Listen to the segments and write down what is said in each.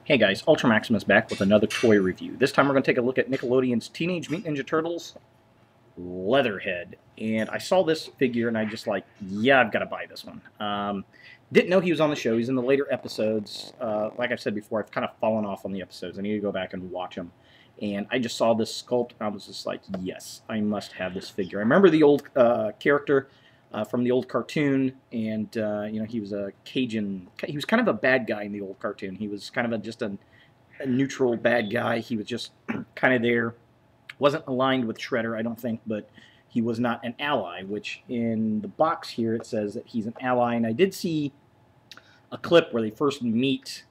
Hey guys, Ultra Maximus back with another toy review. This time we're going to take a look at Nickelodeon's Teenage Mutant Ninja Turtles Leatherhead. And I saw this figure and I just like, yeah, I've got to buy this one. Didn't know he was on the show. He's in the later episodes. Like I've said before, I've kind of fallen off on the episodes. I need to go back and watch them. And I just saw this sculpt and I was just like, yes, I must have this figure. I remember the old character from the old cartoon, and you know, he was a Cajun. He was kind of a bad guy in the old cartoon. He was kind of just a neutral bad guy. He was just kind of there. Wasn't aligned with Shredder, I don't think, but he was not an ally. Which in the box here it says that he's an ally, and I did see a clip where they first meet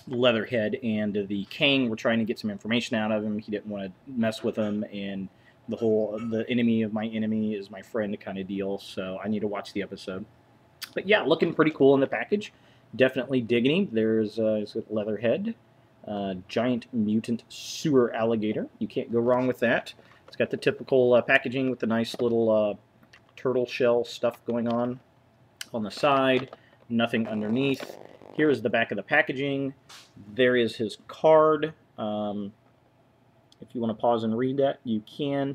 Leatherhead, and the King were trying to get some information out of him. He didn't want to mess with him, and the enemy of my enemy is my friend kind of deal. So I need to watch the episode. But yeah, looking pretty cool in the package. Definitely digging him. There's Leatherhead, giant mutant sewer alligator. You can't go wrong with that. It's got the typical packaging with the nice little turtle shell stuff going on the side. Nothing underneath. Here is the back of the packaging. There is his card. If you want to pause and read that, you can.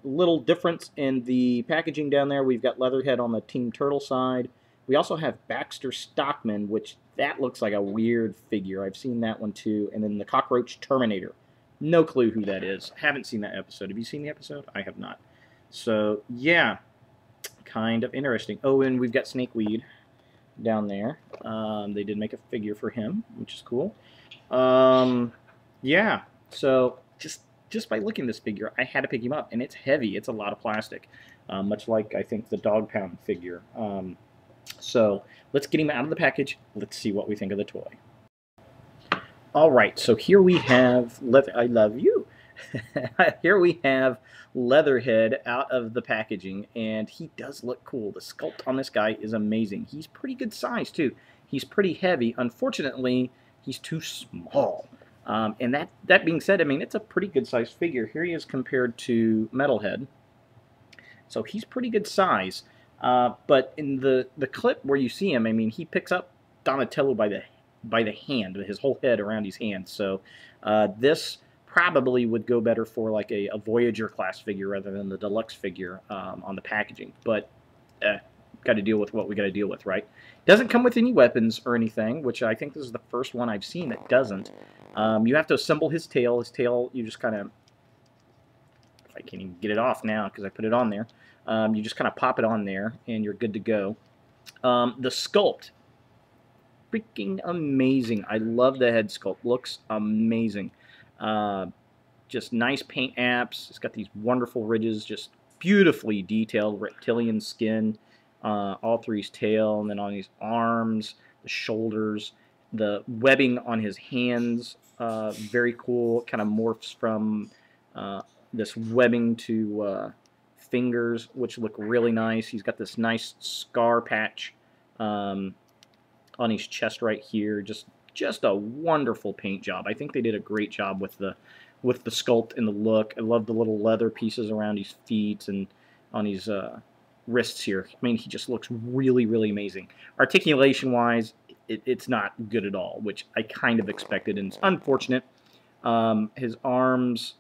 Little difference in the packaging down there. We've got Leatherhead on the Team Turtle side. We also have Baxter Stockman, which that looks like a weird figure. I've seen that one too. And then the Cockroach Terminator. No clue who that is. Haven't seen that episode. Have you seen the episode? I have not. So, yeah. Kind of interesting. Oh, and we've got Snakeweed down there. They did make a figure for him, which is cool. Yeah. So, just by looking at this figure, I had to pick him up, and it's heavy. It's a lot of plastic, much like I think the Dog Pound figure. So let's get him out of the package. Let's see what we think of the toy. All right, so here we have I love you. Here we have Leatherhead out of the packaging, and he does look cool. The sculpt on this guy is amazing. He's pretty good size too. He's pretty heavy. Unfortunately, he's too small. And that being said, I mean, it's a pretty good-sized figure. Here he is compared to Metalhead. So he's pretty good size. But in the clip where you see him, I mean, he picks up Donatello by the hand, his whole head around his hand. So this probably would go better for like a Voyager class figure rather than the deluxe figure on the packaging. But got to deal with what we got to deal with, right? Doesn't come with any weapons or anything, which I think this is the first one I've seen that doesn't. You have to assemble his tail. His tail, you just kind of, if I can't even get it off now because I put it on there, you just kind of pop it on there and you're good to go. The sculpt, freaking amazing. I love the head sculpt. Looks amazing. Just nice paint apps. It's got these wonderful ridges, just beautifully detailed reptilian skin. All through his tail, and then on his arms, the shoulders, the webbing on his hands, very cool. Kind of morphs from this webbing to fingers, which look really nice. He's got this nice scar patch on his chest right here. Just a wonderful paint job. I think they did a great job with the sculpt and the look. I love the little leather pieces around his feet and on his wrists here. I mean, he just looks really, really amazing. Articulation-wise, it's not good at all, which I kind of expected, and it's unfortunate. His arms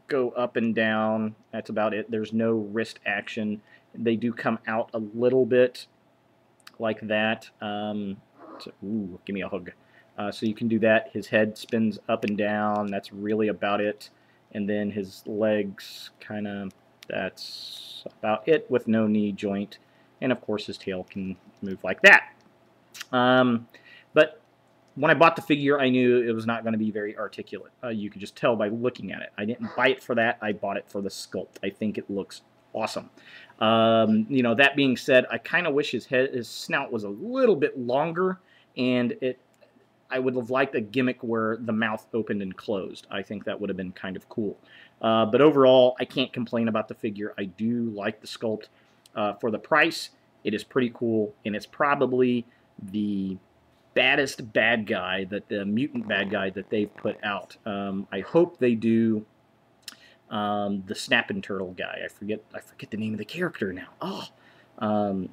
go up and down. That's about it. There's no wrist action. They do come out a little bit like that. Ooh, give me a hug. So you can do that. His head spins up and down. That's really about it. And then his legs kind of, that's about it, with no knee joint. And of course his tail can move like that. But when I bought the figure, I knew it was not going to be very articulate. You could just tell by looking at it. I didn't buy it for that. I bought it for the sculpt. I think it looks awesome. You know, that being said, I kind of wish his snout was a little bit longer, and I would have liked a gimmick where the mouth opened and closed. I think that would have been kind of cool. But overall, I can't complain about the figure. I do like the sculpt. For the price, it is pretty cool, and it's probably the baddest bad guy, the mutant bad guy that they've put out. I hope they do the Snapping Turtle guy. I forget the name of the character now. Oh,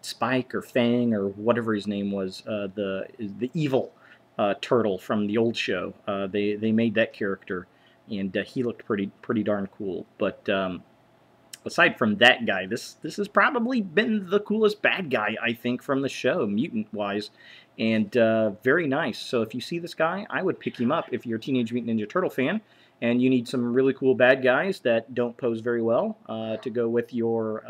Spike or Fang or whatever his name was, the evil turtle from the old show. They made that character, and he looked pretty darn cool. But aside from that guy, this has probably been the coolest bad guy, I think, from the show, mutant wise, and very nice. So if you see this guy, I would pick him up if you're a Teenage Mutant Ninja Turtle fan and you need some really cool bad guys that don't pose very well to go with your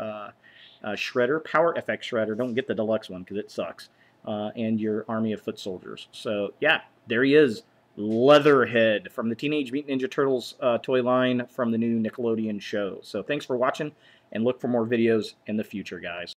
Shredder, Power FX Shredder. Don't get the deluxe one because it sucks. And your army of foot soldiers. So yeah, there he is. Leatherhead from the Teenage Mutant Ninja Turtles toy line from the new Nickelodeon show. So thanks for watching, and look for more videos in the future, guys.